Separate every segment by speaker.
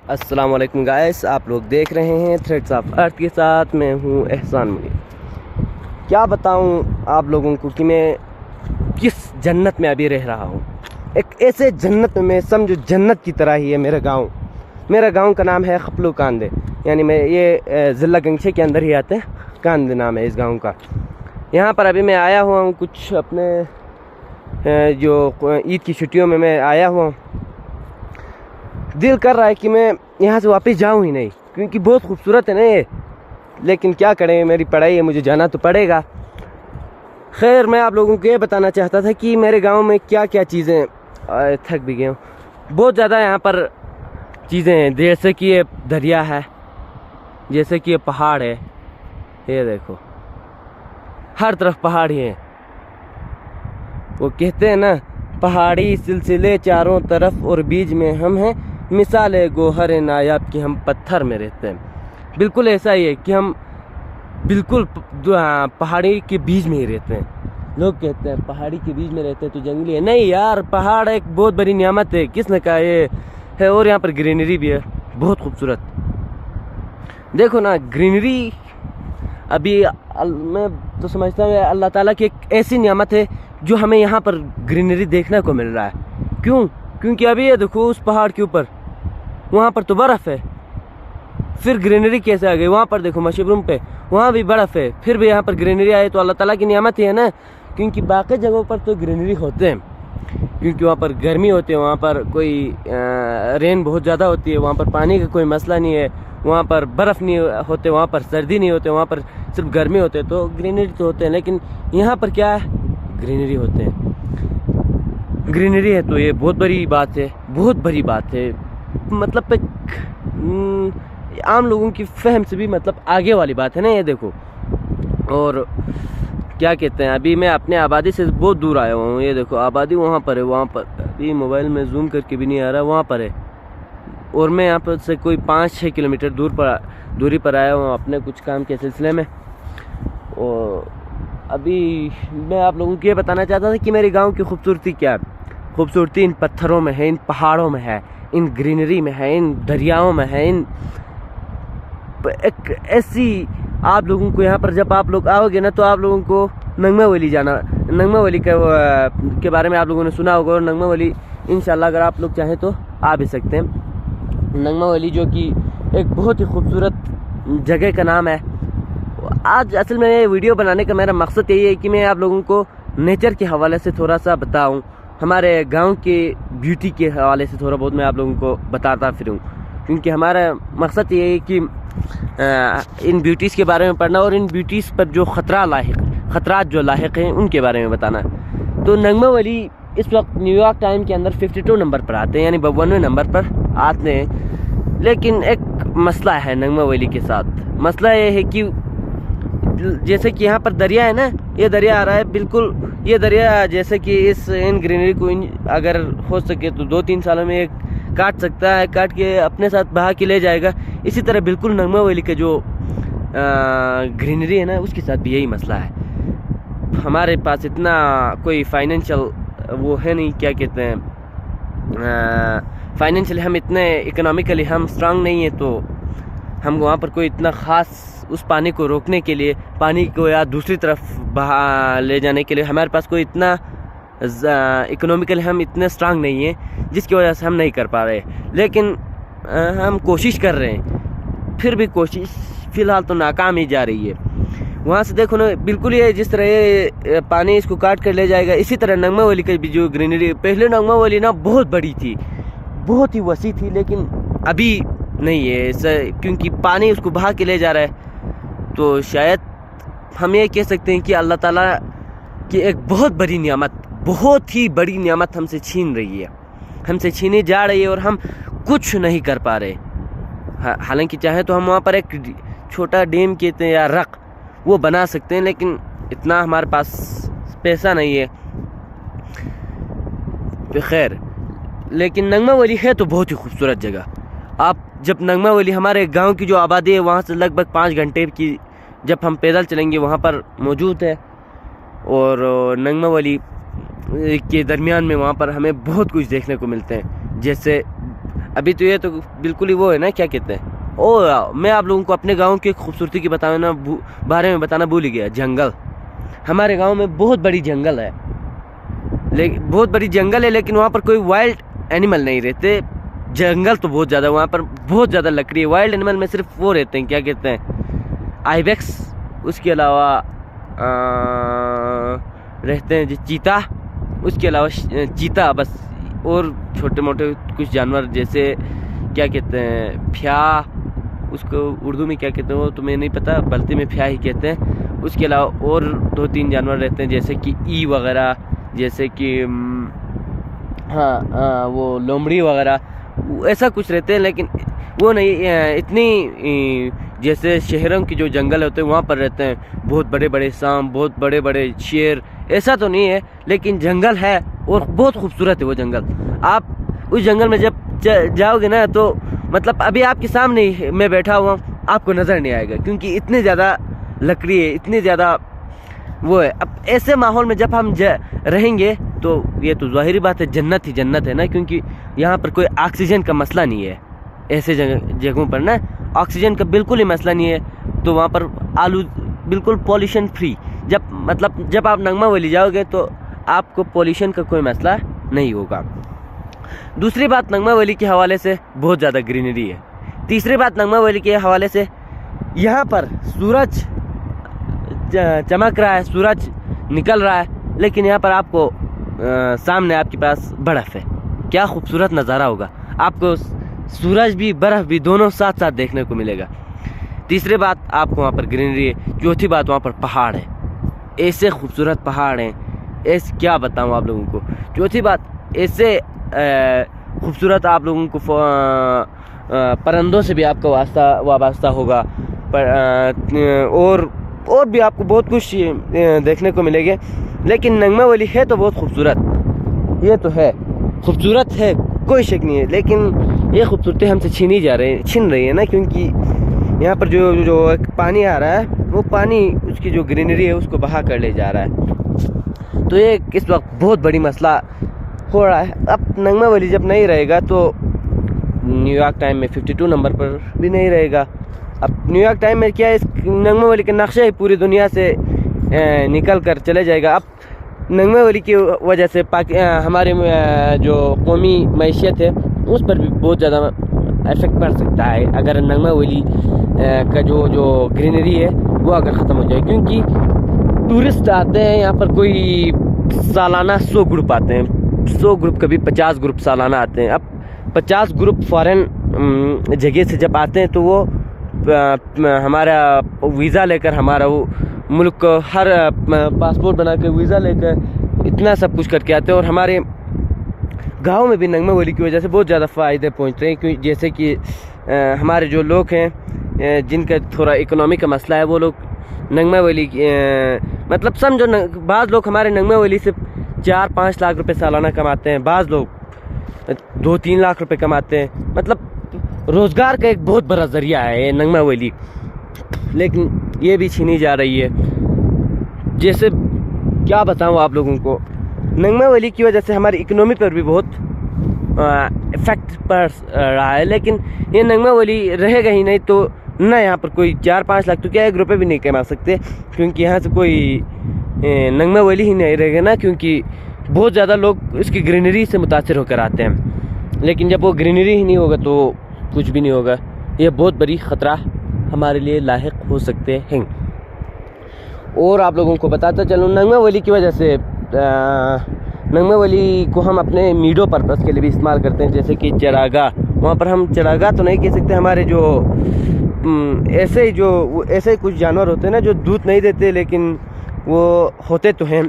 Speaker 1: अस्सलाम वालेकुम गाइस, आप लोग देख रहे हैं थ्रेड्स ऑफ अर्थ के साथ। मैं हूं एहसान मुनीर। क्या बताऊं आप लोगों को कि मैं किस जन्नत में अभी रह रहा हूं। एक ऐसे जन्नत में, समझो जन्नत की तरह ही है मेरा गांव। मेरा गांव का नाम है खपलू कांदे, यानी मैं ये ज़िला गंगशे के अंदर ही आते हैं। कांदे नाम है इस गाँव का। यहाँ पर अभी मैं आया हुआ हूँ, कुछ अपने जो ईद की छुट्टियों में मैं आया हुआ हूँ। दिल कर रहा है कि मैं यहाँ से वापस जाऊँ ही नहीं, क्योंकि बहुत खूबसूरत है ना ये। लेकिन क्या करें, मेरी पढ़ाई है, मुझे जाना तो पड़ेगा। खैर, मैं आप लोगों को ये बताना चाहता था कि मेरे गांव में क्या क्या चीज़ें, थक भी गया हूँ। बहुत ज़्यादा यहाँ पर चीज़ें हैं, जैसे कि ये दरिया है, जैसे कि ये पहाड़ है। ये देखो, हर तरफ पहाड़ ही हैं। वो कहते हैं ना, पहाड़ी सिलसिले चारों तरफ और बीच में हम हैं, मिसाल है गोहर नायाब कि हम पत्थर में रहते हैं। बिल्कुल ऐसा ही है कि हम बिल्कुल पहाड़ी के बीच में ही रहते हैं। लोग कहते हैं पहाड़ी के बीच में रहते हैं तो जंगली है। नहीं यार, पहाड़ एक बहुत बड़ी नियामत है, किसने कहा ये है। और यहाँ पर ग्रीनरी भी है, बहुत खूबसूरत। देखो ना, ग्रीनरी अभी मैं तो समझता हूँ अल्लाह ताला की एक ऐसी नियामत है जो हमें यहाँ पर ग्रीनरी देखने को मिल रहा है। क्यों? क्योंकि अभी ये देखो, उस पहाड़ के ऊपर वहाँ पर तो बर्फ़ है, फिर ग्रीनरी कैसे आ गई? वहाँ पर देखो मशरूम पे, वहाँ भी बर्फ़ है, फिर भी यहाँ पर ग्रीनरी आई, तो अल्लाह ताला की नियामत ही है ना। क्योंकि बाकी जगहों पर तो ग्रीनरी होते हैं, क्योंकि वहाँ पर गर्मी होती है, वहाँ पर कोई रेन बहुत ज़्यादा होती है, वहाँ पर पानी का कोई मसला नहीं है, वहाँ पर बर्फ़ नहीं होते, वहाँ पर सर्दी नहीं होते, वहाँ पर सिर्फ गर्मी होते हैं, तो ग्रीनरी तो होते हैं। लेकिन यहाँ पर क्या है, ग्रीनरी होते हैं। ग्रीनरी है तो ये बहुत बड़ी बात है, बहुत बड़ी बात है। मतलब एक आम लोगों की फहम से भी मतलब आगे वाली बात है ना ये देखो। और क्या कहते हैं, अभी मैं अपने आबादी से बहुत दूर आया हुआ हूँ। ये देखो आबादी वहाँ पर है, वहाँ पर अभी मोबाइल में जूम करके भी नहीं आ रहा, वहाँ पर है। और मैं यहाँ पर से कोई 5-6 किलोमीटर दूरी पर आया हूँ अपने कुछ काम के सिलसिले में। और अभी मैं आप लोगों को ये बताना चाहता था कि मेरे गांव की खूबसूरती क्या है। खूबसूरती इन पत्थरों में है, इन पहाड़ों में है, इन ग्रीनरी में है, इन दरियाओं में है। इन एक ऐसी आप लोगों को यहाँ पर जब आप लोग आओगे ना, तो आप लोगों को नंगमा वैली जाना, नंगमा वैली के बारे में आप लोगों ने सुना होगा। और नंगमा वैली इंशाल्लाह अगर आप लोग चाहें तो आ भी सकते हैं। नंगमा वैली जो कि एक बहुत ही खूबसूरत जगह का नाम है। आज असल में ये वीडियो बनाने का मेरा मकसद यही है कि मैं आप लोगों को नेचर के हवाले से थोड़ा सा बताऊं, हमारे गांव के ब्यूटी के हवाले से थोड़ा बहुत मैं आप लोगों को बताता फिरूं। क्योंकि हमारा मकसद ये है कि इन ब्यूटीज़ के बारे में पढ़ना और इन ब्यूटीज़ पर जो ख़तरात जो लाहिक हैं उनके बारे में बताना। तो नंगमा वैली इस वक्त न्यूयॉर्क टाइम के अंदर 52 नंबर पर आते हैं, यानी 52वें नंबर पर आते हैं। लेकिन एक मसला है नंगमा वैली के साथ। मसला ये है कि जैसे कि यहाँ पर दरिया है ना, ये दरिया आ रहा है, बिल्कुल ये दरिया जैसे कि इन ग्रीनरी को अगर हो सके तो 2-3 सालों में एक काट सकता है, काट के अपने साथ बहा के ले जाएगा। इसी तरह बिल्कुल नंगमा वैली के जो ग्रीनरी है ना, उसके साथ भी यही मसला है। हमारे पास इतना कोई फाइनेंशियल वो है नहीं, क्या कहते हैं, फाइनेंशियली हम इतने इकोनॉमिकली हम स्ट्रांग नहीं है, तो हम वहाँ पर कोई इतना ख़ास उस पानी को रोकने के लिए, पानी को या दूसरी तरफ बहा ले जाने के लिए हमारे पास कोई इतना इकोनॉमिकली हम इतने स्ट्रांग नहीं है, जिसकी वजह से हम नहीं कर पा रहे। लेकिन हम कोशिश कर रहे हैं, फिर भी कोशिश फ़िलहाल तो नाकाम ही जा रही है। वहाँ से देखो ना, बिल्कुल ये जिस तरह ये पानी इसको काट कर ले जाएगा, इसी तरह नंगमा वैली की भी जो ग्रीनरी, पहले नंगमा वैली ना बहुत बड़ी थी, बहुत ही वसी थी, लेकिन अभी नहीं है ऐसा, क्योंकि पानी उसको बहा के ले जा रहा है। तो शायद हम ये कह सकते हैं कि अल्लाह ताला की एक बहुत बड़ी नियामत, बहुत ही बड़ी नियामत हमसे छीन रही है, हमसे छीनी जा रही है, और हम कुछ नहीं कर पा रहे। हालांकि चाहे तो हम वहाँ पर एक छोटा डैम कहते हैं या रक वो बना सकते हैं, लेकिन इतना हमारे पास पैसा नहीं है। तो खैर, लेकिन नंगमा वैली है तो बहुत ही खूबसूरत जगह। आप जब नंगमा वैली, हमारे गांव की जो आबादी है वहाँ से लगभग 5 घंटे की जब हम पैदल चलेंगे वहाँ पर मौजूद है। और नंगमा वैली के दरमियान में वहाँ पर हमें बहुत कुछ देखने को मिलते हैं, जैसे अभी तो ये तो बिल्कुल ही वो है ना, क्या कहते हैं, ओ मैं आप लोगों को अपने गांव की खूबसूरती की बारे में बताना भूल ही गया। जंगल, हमारे गांव में बहुत बड़ी जंगल है, बहुत बड़ी जंगल है, लेकिन वहाँ पर कोई वाइल्ड एनिमल नहीं रहते। जंगल तो बहुत ज़्यादा, वहाँ पर बहुत ज़्यादा लकड़ी है। वाइल्ड एनिमल में सिर्फ वो रहते हैं, क्या कहते हैं, आइबेक्स, उसके अलावा रहते हैं जो चीता, उसके अलावा चीता बस, और छोटे मोटे कुछ जानवर जैसे क्या कहते हैं, फ्या, उसको उर्दू में क्या कहते हैं वो तो मैं नहीं पता, बल्ती में फ्या ही कहते हैं। उसके अलावा और 2-3 जानवर रहते हैं जैसे कि ई वगैरह, जैसे कि हाँ वो लोमड़ी वगैरह, ऐसा कुछ रहते हैं। लेकिन वो नहीं इतनी जैसे शहरों की जो जंगल होते हैं वहाँ पर रहते हैं बहुत बड़े बड़े सांप, बहुत बड़े बड़े शेर, ऐसा तो नहीं है, लेकिन जंगल है और बहुत खूबसूरत है वो जंगल। आप उस जंगल में जब जाओगे ना तो मतलब अभी आपके सामने ही मैं बैठा हुआ, आपको नज़र नहीं आएगा, क्योंकि इतने ज़्यादा लकड़ी है, इतनी ज़्यादा वो है। अब ऐसे माहौल में जब हम रहेंगे तो ये तो ज़ाहिरी बात है, जन्नत ही जन्नत है ना, क्योंकि यहाँ पर कोई ऑक्सीजन का मसला नहीं है। ऐसे जगहों पर ना ऑक्सीजन का बिल्कुल ही मसला नहीं है, तो वहाँ पर बिल्कुल पॉल्यूशन फ्री। जब आप नगमा वैली जाओगे तो आपको पॉल्यूशन का कोई मसला नहीं होगा। दूसरी बात, नगमा वैली के हवाले से बहुत ज़्यादा ग्रीनरी है। तीसरी बात, नगमा वैली के हवाले से यहाँ पर सूरज चमक रहा है, सूरज निकल रहा है, लेकिन यहाँ पर आपको सामने आपके पास बर्फ़ है। क्या खूबसूरत नज़ारा होगा, आपको सूरज भी बर्फ़ भी दोनों साथ साथ देखने को मिलेगा। तीसरी बात, आपको वहाँ पर ग्रीनरी है। चौथी बात, वहाँ पर पहाड़ है, ऐसे खूबसूरत पहाड़ हैं, ऐसे क्या बताऊँ आप लोगों को। चौथी बात, ऐसे खूबसूरत आप लोगों को परिंदों से भी आपका वास्ता होगा, और भी आपको बहुत कुछ देखने को मिलेगा। लेकिन नगमा वैली है तो बहुत खूबसूरत, ये तो है, खूबसूरत है, कोई शक नहीं है, लेकिन ये खूबसूरती हमसे छीन रही है ना, क्योंकि यहाँ पर जो पानी आ रहा है, वो पानी उसकी जो ग्रीनरी है उसको बहा कर ले जा रहा है। तो ये इस वक्त बहुत बड़ी मसला हो रहा है। अब नगमा वैली जब नहीं रहेगा तो न्यूयॉर्क टाइम में 52 नंबर पर भी नहीं रहेगा। अब न्यूयॉर्क टाइम में क्या है, इस नगमा वैली का नक्शा ही पूरी दुनिया से निकल कर चले जाएगा। अब नगमा वैली की वजह से हमारे जो कौमी मैशियत है उस पर भी बहुत ज़्यादा इफेक्ट पड़ सकता है, अगर नगमा वैली का जो ग्रीनरी है वो अगर ख़त्म हो जाए, क्योंकि टूरिस्ट आते हैं यहाँ पर, कोई सालाना 100 ग्रुप आते हैं, 100 ग्रुप कभी 50 ग्रुप सालाना आते हैं। अब 50 ग्रुप फॉरेन जगह से जब आते हैं तो वो हमारा वीज़ा लेकर, हमारा वो मुल्क हर पासपोर्ट बना के वीज़ा लेकर इतना सब कुछ करके आते हैं। और हमारे गांव में भी नगमा वैली की वजह से बहुत ज़्यादा फ़ायदे पहुंचते हैं, क्योंकि जैसे कि हमारे जो लोग हैं जिनका थोड़ा इकोनॉमी का मसला है, वो लोग नगमा वैली मतलब समझो बाज़ लोग हमारे नगमा वैली से 4-5 लाख रुपए सालाना कमाते हैं, बाज़ लोग 2-3 लाख रुपए कमाते हैं। मतलब रोज़गार का एक बहुत बड़ा ज़रिया है ये नगमा वैली, लेकिन ये भी छीनी जा रही है। जैसे क्या बताऊँ आप लोगों को, नगमा वैली की वजह से हमारी इकोनॉमी पर भी बहुत इफेक्ट पड़ रहा है। लेकिन ये नगमा वैली रहेगा ही नहीं तो ना यहाँ पर कोई 4-5 लाख तो क्या 1 रुपये भी नहीं कमा सकते, क्योंकि यहाँ से कोई नगमा वैली ही नहीं रहेगा ना, क्योंकि बहुत ज़्यादा लोग इसकी ग्रीनरी से मुतासिर होकर आते हैं। लेकिन जब वो ग्रीनरी ही नहीं होगा तो कुछ भी नहीं होगा। ये बहुत बड़ी ख़तरा हमारे लिए लाहिक हो सकते हैं। और आप लोगों को बताता चलूँ, नगमा वैली की वजह से नगमा वैली को हम अपने मीडियो पर्पज़ के लिए भी इस्तेमाल करते हैं, जैसे कि चरागाह। वहाँ पर हम चरागाह तो नहीं कह सकते, हमारे जो ऐसे कुछ जानवर होते हैं ना जो दूध नहीं देते लेकिन वो होते तो हैं,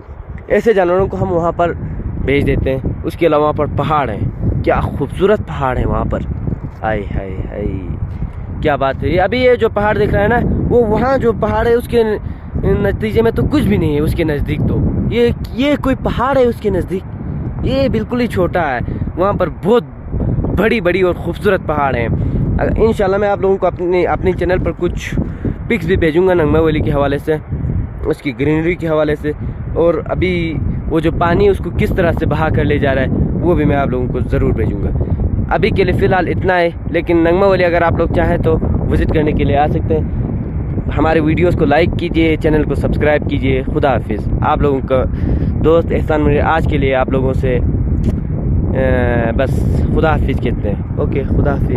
Speaker 1: ऐसे जानवरों को हम वहाँ पर भेज देते हैं। उसके अलावा वहाँ पर पहाड़ हैं, क्या खूबसूरत पहाड़ हैं वहाँ पर, हाय हाय हाय क्या बात है। अभी ये जो पहाड़ दिख रहा है ना, वो वहाँ जो पहाड़ है उसके नतीजे में तो कुछ भी नहीं है, उसके नज़दीक तो ये कोई पहाड़ है उसके नज़दीक, ये बिल्कुल ही छोटा है। वहाँ पर बहुत बड़ी बड़ी और ख़ूबसूरत पहाड़ हैं। इंशाल्लाह मैं आप लोगों को अपने चैनल पर कुछ पिक्स भी भेजूँगा नगमा वैली के हवाले से, उसकी ग्रीनरी के हवाले से, और अभी वो जो पानी उसको किस तरह से बहा कर ले जा रहा है वो भी मैं आप लोगों को ज़रूर भेजूँगा। अभी के लिए फ़िलहाल इतना है, लेकिन नगमा वली अगर आप लोग चाहें तो विज़िट करने के लिए आ सकते हैं। हमारे वीडियोस को लाइक कीजिए, चैनल को सब्सक्राइब कीजिए। खुदा हाफिज़। आप लोगों का दोस्त एहसान मुनीर आज के लिए आप लोगों से बस खुदा हाफिज़ कहते हैं। ओके, खुदा हाफिज़।